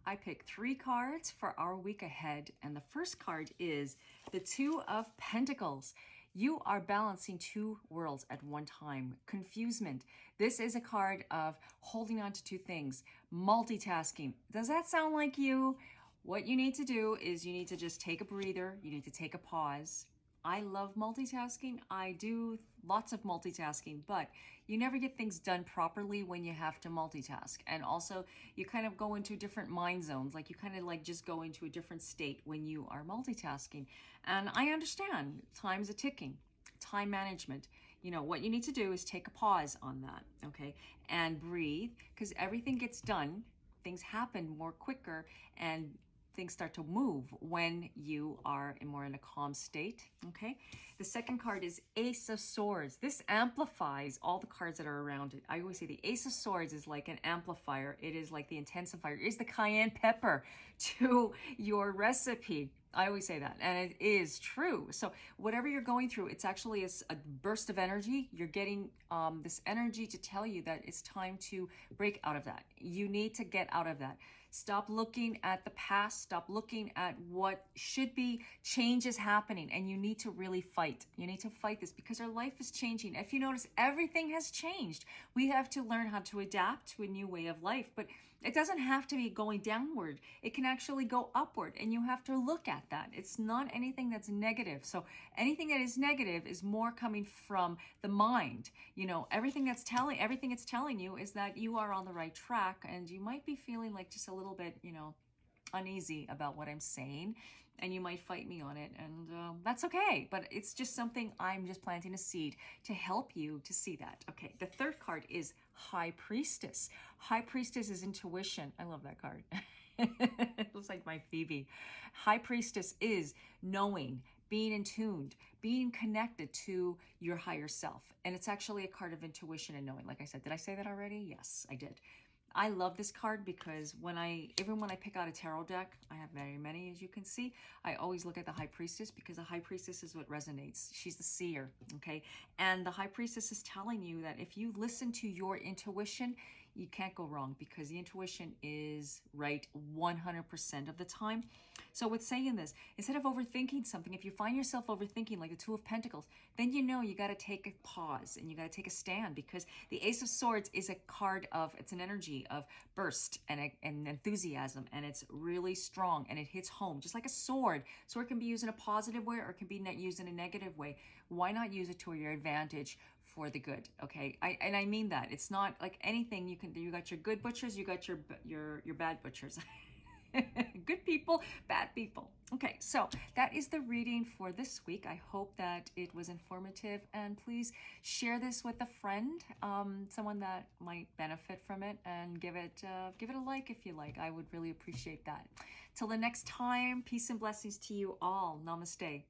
I picked 3 cards for our week ahead, and the first card is the Two of Pentacles. You are balancing 2 worlds at one time. Confusement. This is a card of holding on to 2 things. Multitasking. Does that sound like you? What you need to do is you need to just take a breather. You need to take a pause. I love multitasking. I do lots of multitasking, but you never get things done properly when you have to multitask. And also you kind of go into different mind zones. Like you kind of like just go into a different state when you are multitasking. And I understand time's a ticking. Time management. You know, what you need to do is take a pause on that, okay? And breathe, because everything gets done. Things happen more quicker and things start to move when you are more in a calm state, okay? The second card is Ace of Swords. This amplifies all the cards that are around it. I always say the Ace of Swords is like an amplifier. It is like the intensifier. It is the cayenne pepper to your recipe. I always say that, and it is true. So whatever you're going through, it's actually a burst of energy. You're getting this energy to tell you that it's time to break out of that. You need to get out of that. Stop looking at the past. Stop looking at what should be. Change is happening, and you need to really fight. You need to fight this because our life is changing. If you notice, everything has changed. We have to learn how to adapt to a new way of life, but it doesn't have to be going downward. It can actually go upward, and you have to look at that. It's not anything that's negative. So anything that is negative is more coming from the mind. You know, everything it's telling you is that you are on the right track, and you might be feeling like just a little bit, you know, uneasy about what I'm saying, and you might fight me on it, and that's okay. But it's just something I'm just planting a seed to help you to see that. Okay, the third card is High Priestess. High Priestess is intuition. I love that card. It looks like my Phoebe. High Priestess is knowing, being in tuned, being connected to your higher self. And it's actually a card of intuition and knowing. Like I said, did I say that already? Yes, I did. I love this card because even when I pick out a tarot deck, I have very many, as you can see, I always look at the High Priestess because the High Priestess is what resonates. She's the seer, okay? And the High Priestess is telling you that if you listen to your intuition, you can't go wrong because the intuition is right 100% of the time. So with saying this, instead of overthinking something, if you find yourself overthinking like the Two of Pentacles, then you know you got to take a pause and you got to take a stand, because the Ace of Swords is a card of, it's an energy of burst and enthusiasm, and it's really strong and it hits home just like a sword. Sword can be used in a positive way or it can be used in a negative way. Why not use it to your advantage for the good? Okay, I mean that. It's not like anything you can do. You got your good butchers, you got your bad butchers. Good people, bad people. Okay, so that is the reading for this week. I hope that it was informative, and please share this with a friend, someone that might benefit from it, and give it a like if you like. I would really appreciate that. Till the next time, peace and blessings to you all. Namaste.